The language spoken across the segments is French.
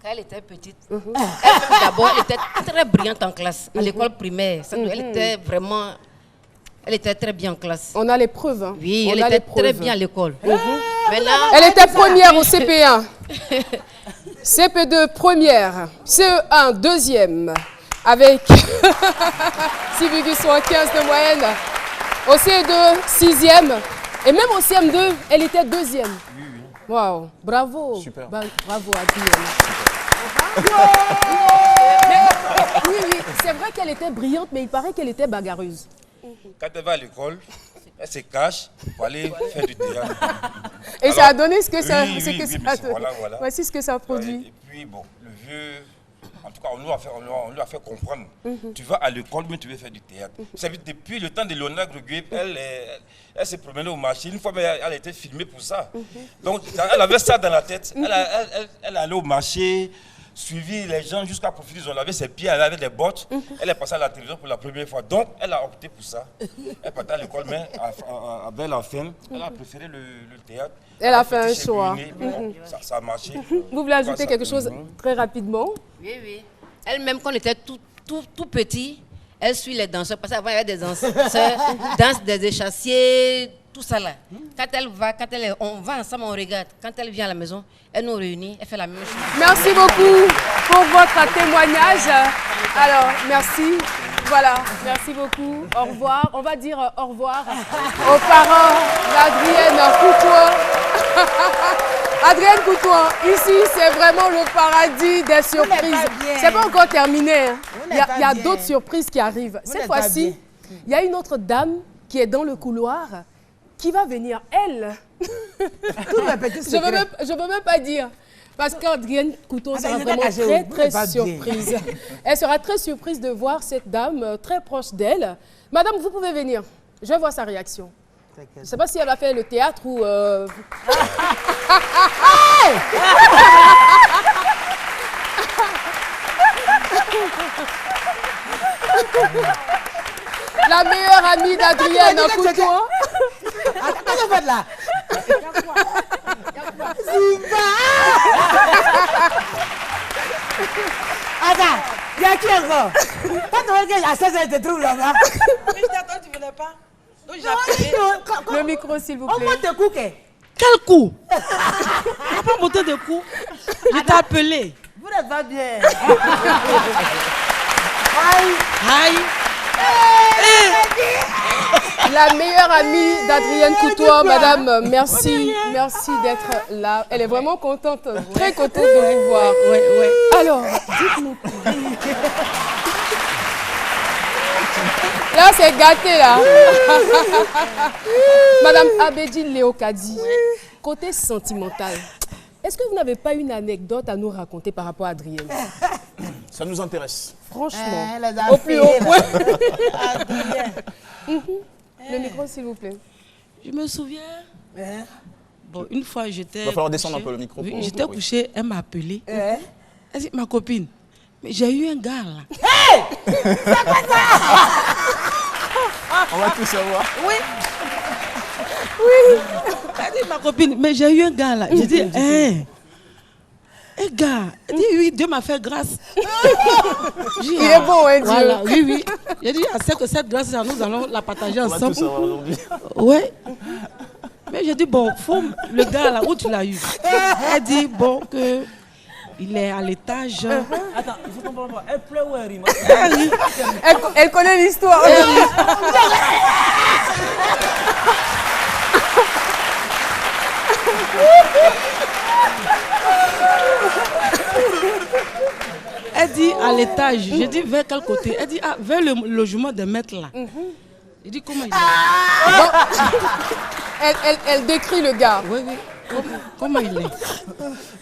Quand elle était petite, d'abord, elle était très brillante en classe, à l'école primaire. Elle était vraiment... Elle était très bien en classe. On a les preuves. Hein. Oui, elle était très bien à l'école. Elle était première au CP1. CP2, première. CE1, deuxième. Avec 6,75 de moyenne. Au CE2, sixième. Et même au CM2, elle était deuxième. Waouh, bravo. Super. Bravo, Adrienne. Oui, c'est vrai qu'elle était brillante, mais il paraît qu'elle était bagarreuse. Quand elle va à l'école, elle se cache pour aller faire du théâtre. Et alors, ça a donné ce que ça, a donné. Voilà. Voici ce que ça a produit. Et puis, bon, le vieux, en tout cas, on lui a fait comprendre. Tu vas à l'école, mais tu veux faire du théâtre. Vous savez, depuis le temps de Léonard Grégoire, elle se promenait au marché. Une fois, elle a été filmée pour ça. Donc, elle avait ça dans la tête. Elle allait au marché, suivi les gens jusqu'à profiter. Ils ont lavé ses pieds, elle avait des bottes. Elle est passée à la télévision pour la première fois. Donc, elle a opté pour ça. Elle partait à l'école, mais avec la fin, elle a préféré le théâtre. Elle a fait un choix. Ça a marché. Vous voulez ajouter quelque chose très rapidement? Oui. Elle-même, quand on était tout petit, elle suit les danseurs. Parce qu'avant, il y avait des danseurs, danse des échassiers, tout ça là. Quand on va ensemble, on regarde. Quand elle vient à la maison, elle nous réunit, elle fait la même chose. Merci beaucoup pour votre témoignage. Alors, merci. Voilà, merci beaucoup. Au revoir. On va dire au revoir aux parents d'Adrienne Coutois. Adrienne Coutois, ici, c'est vraiment le paradis des surprises. C'est pas encore terminé. Hein. Il y a d'autres surprises qui arrivent. Cette fois-ci, il y a une autre dame qui est dans le couloir qui va venir, elle. Je veux même pas dire. Parce qu'Adrienne Couteau sera vraiment très surprise. Elle sera très surprise de voir cette dame très proche d'elle. Madame, vous pouvez venir. Je vais voir sa réaction. Je ne sais pas si elle va faire le théâtre ou... La meilleure amie d'Adrienne Couteau. Attends, va là. Attends, il y a qui encore? Quand tu vois qu'à 16 h, elle te trouve là-bas. Mais je t'attends, tu ne venais pas. Donc j'ai appelé. Le micro, s'il vous plaît. On monte tes coups, quel coup? On n'a pas monté de coups. Je t'ai appelé. Vous n'êtes pas bien. Aïe. La meilleure amie d'Adrienne Coutois, madame, merci d'être là. Elle est vraiment contente, très contente de vous voir. Oui. Alors, dites-nous. Là, c'est gâté, là. Madame Abedji Léocadi, côté sentimental, est-ce que vous n'avez pas une anecdote à nous raconter par rapport à Adrienne? Ça nous intéresse. Franchement, au plus haut point. Le micro, s'il vous plaît. Je me souviens. Bon, une fois, j'étais. Il va falloir descendre un peu le micro. Oui, j'étais couchée, elle m'a appelé. Elle dit, ma copine, mais j'ai eu un gars là. Hey! C'est quoi ça? On va tout savoir. Oui. Elle dit, ma copine, mais j'ai eu un gars là. J'ai dit, un gars. Elle dit, oui, Dieu m'a fait grâce. Il est bon, hein, Dieu. Voilà, oui. J'ai dit, que cette grâce, nous allons la partager ensemble. On va tout savoir aujourd'hui. Oui. Mais j'ai dit, bon, le gars là, où tu l'as eu? Elle dit, bon, que il est à l'étage. Attends, il faut comprendre. Elle pleure ou elle rime? Elle connaît l'histoire. Elle dit à l'étage. J'ai dit vers quel côté? Elle dit vers le logement des maîtres là. J'ai dit comment il est? Elle décrit le gars. Oui. Comment il est?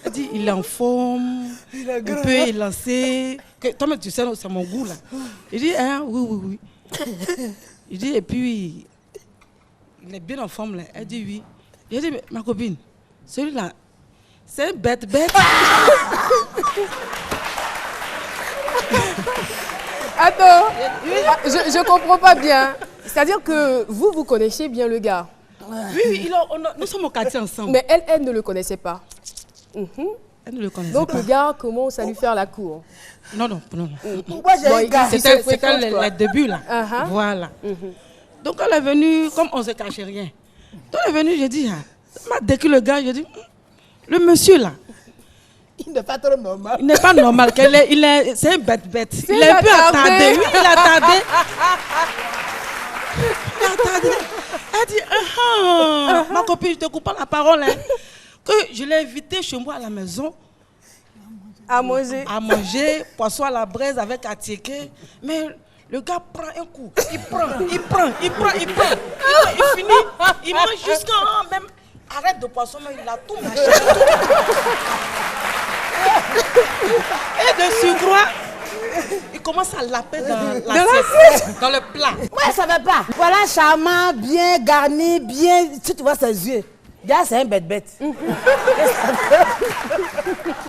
Elle dit il est en forme, un peu élancé. Toi, mais tu sais, c'est mon goût là. Il dit oui. Il dit et puis il est bien en forme là. Elle dit oui. J'ai dit mais, ma copine, celui-là, c'est un bête. Attends, je comprends pas bien. C'est-à-dire que vous connaissez bien le gars. Oui, nous sommes au quartier ensemble. Mais elle ne le connaissait pas. Elle Elle ne le connaissait Donc pas. le gars commence à lui faire la cour. Non. Moi, j'ai un gars. C'était fréquente, quoi. les débuts là. Voilà. Donc elle est venue, comme on ne se cachait rien. Donc elle est venue, j'ai dit, elle m'a décrit le gars, j'ai dit, le monsieur là, Il n'est pas trop normal. il n'est pas normal, c'est un bête. Il est un peu attardé. Oui, il est attardé. Il est attardé. Elle dit, ma copine, je te coupe pas la parole, hein, que je l'ai invité chez moi à la maison À manger. à manger, poisson à la braise avec attiéké. Mais le gars prend un coup. Il prend. Il finit. Il mange jusqu'à même arrête de poisson, mais il a tout mâché. Et de surcroît, il commence à laper dans l'assiette, dans le plat. Moi, je ne savais pas. Voilà, charmant, bien garni, bien. Si tu vois ses yeux, gars, c'est un bête.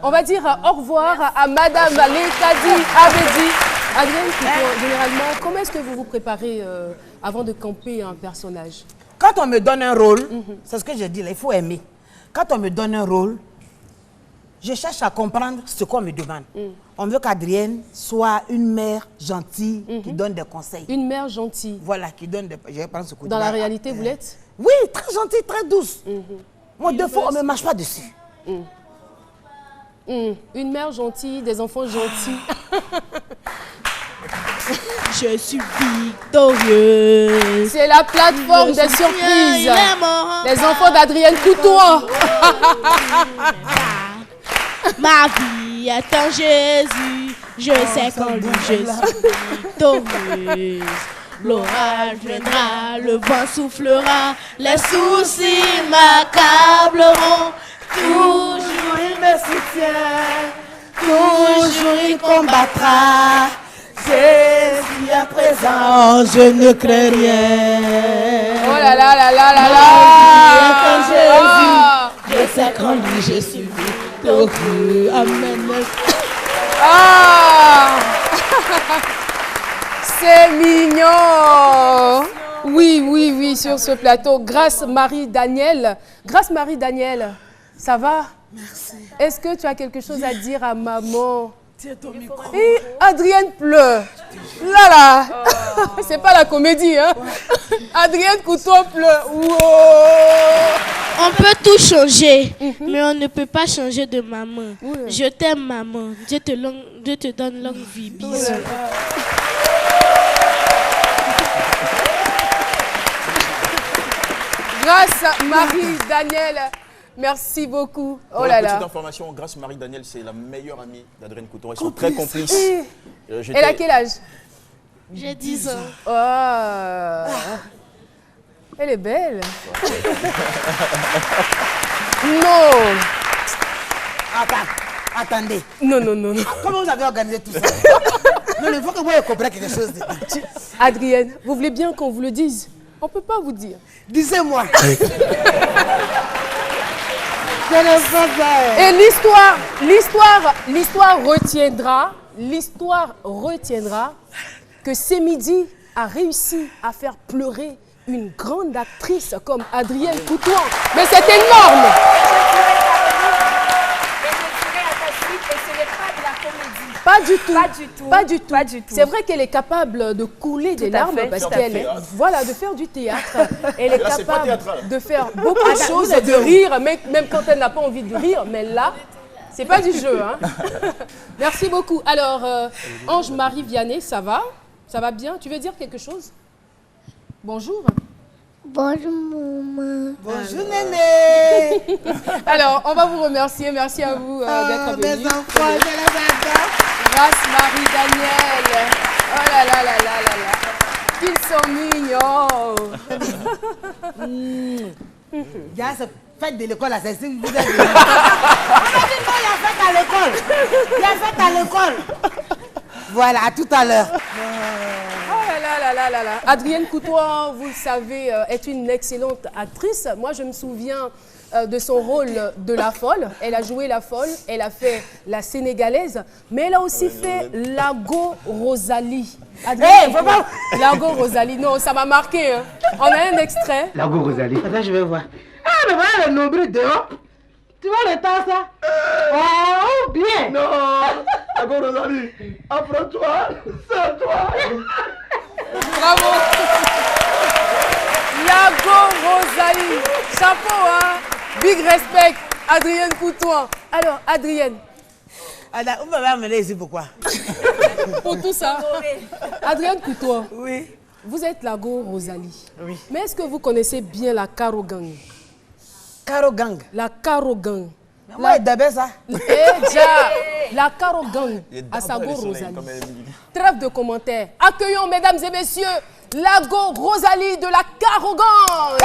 On va dire au revoir à Madame Lekadi Abedi. Adrienne, généralement, comment est-ce que vous vous préparez avant de camper un personnage? Quand on me donne un rôle, c'est ce que je dis là, il faut aimer. Quand on me donne un rôle, je cherche à comprendre ce qu'on me demande. On veut qu'Adrienne soit une mère gentille qui donne des conseils. Une mère gentille. Voilà, qui donne des... Je vais prendre ce coup de Dans la main. réalité, vous l'êtes? Oui, très gentille, très douce. Mon défaut, on ne me marche pas dessus. Une mère gentille, des enfants gentils. Je suis victorieuse. C'est la plateforme des surprises. Les enfants d'Adrienne Coutois. Ma vie est en Jésus. Je sais qu'en lui je suis victorieuse. L'orage viendra, le vent soufflera, les soucis m'accableront. Toujours il me soutient, toujours il combattra. Jésus est présent, je ne crains rien. Oh là là là là là Ma vie est en Jésus, je sais qu'en lui je suis victorieux. Amen. Ah c'est mignon. Oui, sur ce plateau. Grâce Marie-Daniel. Grâce Marie-Daniel, ça va? Merci. Est-ce que tu as quelque chose à dire à maman? Tiens ton micro. Et Adrienne pleure. Là. C'est pas la comédie, hein? Adrienne Couteau pleure. Wow. On peut tout changer, mais on ne peut pas changer de maman. Je t'aime, maman. Dieu te donne longue vie. Bisous. Grâce Marie-Daniel. Merci beaucoup. Oh là là. Petite information, grâce Marie-Daniel, c'est la meilleure amie d'Adrienne Couton. Ils sont très complices. Elle a quel âge? J'ai 10 ans. Oh. Elle est belle. Non. Attendez. Non. Comment vous avez organisé tout ça? Non, il faut que vous compreniez quelque chose. Adrienne, vous voulez bien qu'on vous le dise? On ne peut pas vous dire. Disez-moi. Et l'histoire retiendra que Semidi a réussi à faire pleurer une grande actrice comme Adrienne Coutois. Mais c'est énorme! Pas du tout. C'est vrai qu'elle est capable de couler des larmes parce qu'elle est, voilà, de faire du théâtre. Elle est capable de faire beaucoup de choses, de rire, même quand elle n'a pas envie de rire. Mais là, c'est pas du jeu. Hein. Merci beaucoup. Alors, Ange-Marie Vianney, ça va? Ça va bien? Tu veux dire quelque chose? Bonjour. Bonjour, maman. Bonjour, Néné. Alors, on va vous remercier. Merci à vous d'être venus. Mes enfants, je les adore. Grâce Marie-Daniel. Oh là là là là là là. Qu'ils sont mignons. Il y a cette fête de l'école, là, c'est si vous êtes... On a dit non, il y a fête à l'école. Il y a fête à l'école. Voilà, à tout à l'heure. Là. Adrienne Coutois, vous le savez, est une excellente actrice. Moi, je me souviens de son rôle de la folle. Elle a joué la folle, elle a fait la sénégalaise, mais elle a aussi fait Lago Rosalie. Lago Rosalie, non, ça m'a marqué. Hein. On a un extrait. Lago Rosalie. Attends, je vais voir. Ah, mais voilà le nombril dehors. Tu vois le temps, ça? Oh, bien. Non, d'accord, Rosalie. Apprends-toi, c'est toi. Bravo. Lago Rosalie. Chapeau, hein. Big respect. Adrienne Coutoin. Alors, Adrienne. Vous m'avez amené ici pourquoi? Pour tout ça. Adrienne Coutoin. Oui. Vous êtes Lago Rosalie. Oui. Mais est-ce que vous connaissez bien la Caro Gang? Caro Gang. La Caro Gang. Moi, d'abord ça. Déjà, la Caro Gang à Sago Rosalie. Trêve de commentaires. Accueillons, mesdames et messieurs, Lago Rosalie de la Caro Gang.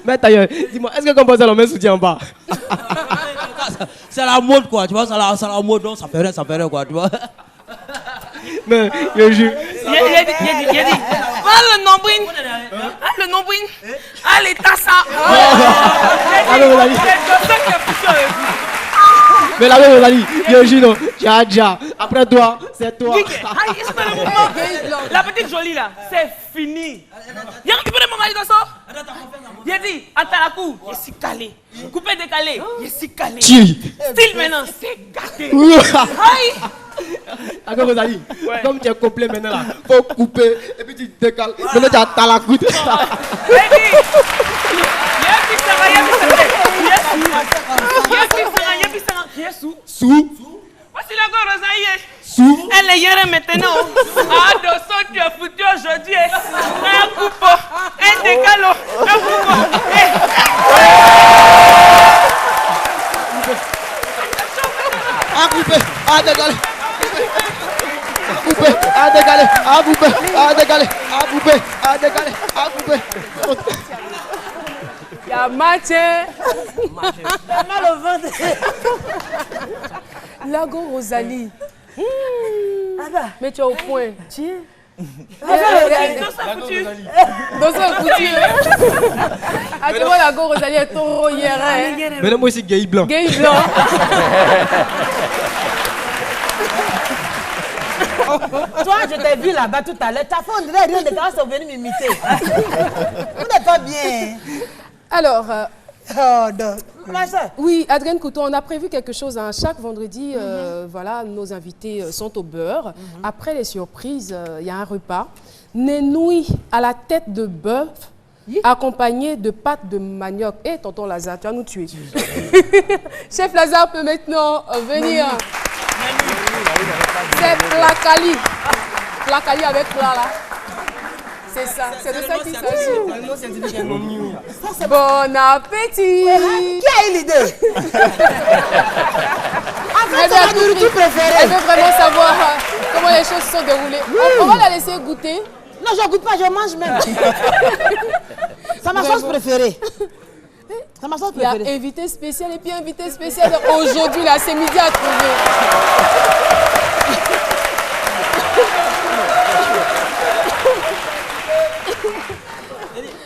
Mais d'ailleurs, dis-moi, est-ce que Composé le met soutien en bas? C'est la mode quoi, tu vois, c'est la mode, donc ça fait rien quoi, tu vois. Mais, je jure. Il a dit, le nombril, l'état ça. Mais la même Rosalie, je jure, non, Dja, après toi, c'est toi. La petite jolie là, c'est fini. Il a récupéré mon mari dans ça. Il a dit, Atalakou, je suis calé. Coupé décalé, je suis calé. Style maintenant, c'est gâté. D'accord Rosalie, comme tu es complet maintenant là, faut couper et puis tu décales. Maintenant tu as Atalakou. Sous. Voici la go Rosalie. Elle est hier maintenant. Ah, de ça, tu as foutu aujourd'hui. Un coupe, un décalo, un coupe. À couper, à décaler. Couper, à décaler, à couper, à décaler, à couper, à décaler, à couper. Il y a match. Mal au ventre. Lago Rosalie. Mais tu es au point. Tiens. Dans sa couture. Actuellement, Lago Rosalie est trop hier. Mais moi aussi, gay blanc. Gay blanc. Toi, je t'ai vu là-bas tout à l'heure. Ta femme, on dirait rien de quand ils sont venus m'imiter. Vous n'êtes pas bien. Alors, oui, Adrienne Couteau, on a prévu quelque chose. Hein. Chaque vendredi, voilà, nos invités sont au beurre. Après les surprises, il y a un repas. Nenouilles à la tête de bœuf, accompagné de pâtes de manioc. Et tonton Lazare, tu vas nous tuer. Chef Lazare peut maintenant venir. C'est Placali. Placali avec plat là. C'est ça, c'est de ça qu'il s'agit. Bon appétit. Qui a eu l'idée? Elle veut vraiment savoir comment les choses se sont déroulées. On va la laisser goûter. Non, je ne goûte pas, je mange même. C'est ma sauce préférée. C'est ma sauce préférée. Il y a invité spécial et puis invité spécial aujourd'hui, là, c'est midi à trouver.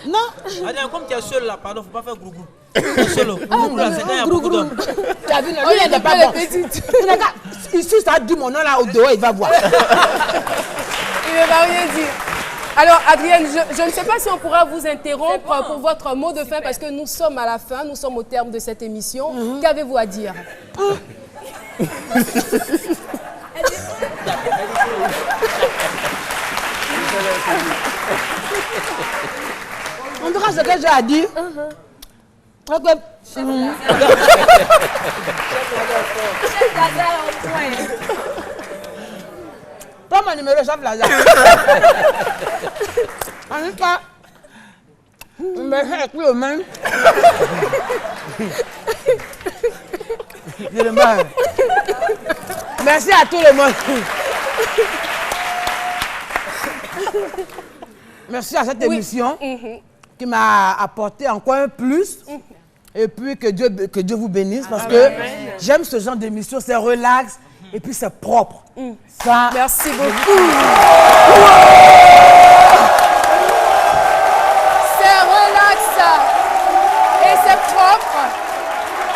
Non. Adrien, comme tu es seul là, pardon, faut pas faire grougrou. Tu es seul. Grougrou là, c'est quand il y a beaucoup d'hommes. Tu as vu, il n'est pas bon. Ici, ça a dit mon nom là au dehors, il va voir. Il ne va rien dire. Alors, Adrienne, je ne sais pas si on pourra vous interrompre pour votre mot de fin parce que nous sommes à la fin, nous sommes au terme de cette émission. Qu'avez-vous à dire? En tout cas, ce que j'ai à dire, prends mon numéro, chef Lazare. En tout cas, je me fais avec lui aux mains. Je le meurs. Merci à tout le monde. Merci à cette émission qui m'a apporté encore un plus. Et puis que Dieu vous bénisse parce que j'aime ce genre d'émission, c'est relax et puis c'est propre. Ça, merci beaucoup. C'est relax et c'est propre.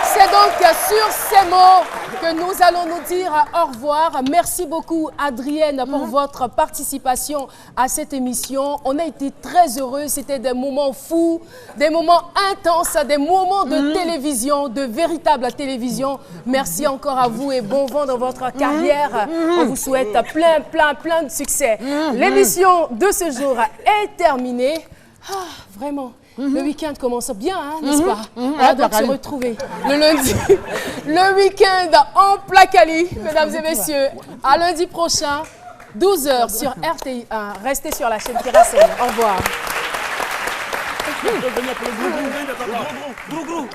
C'est donc sur ces mots que nous allons nous dire au revoir. Merci beaucoup, Adrienne, pour votre participation à cette émission. On a été très heureux. C'était des moments fous, des moments intenses, des moments de télévision, de véritable télévision. Merci encore à vous et bon vent dans votre carrière. On vous souhaite plein de succès. L'émission de ce jour est terminée. Ah, vraiment. Le week-end commence bien, hein, n'est-ce pas? On va donc se retrouver le lundi. Le week-end en Placali, mesdames et messieurs. À lundi prochain, 12h sur RTI 1. Restez sur la chaîne Piracel. Au revoir. Gros, gros.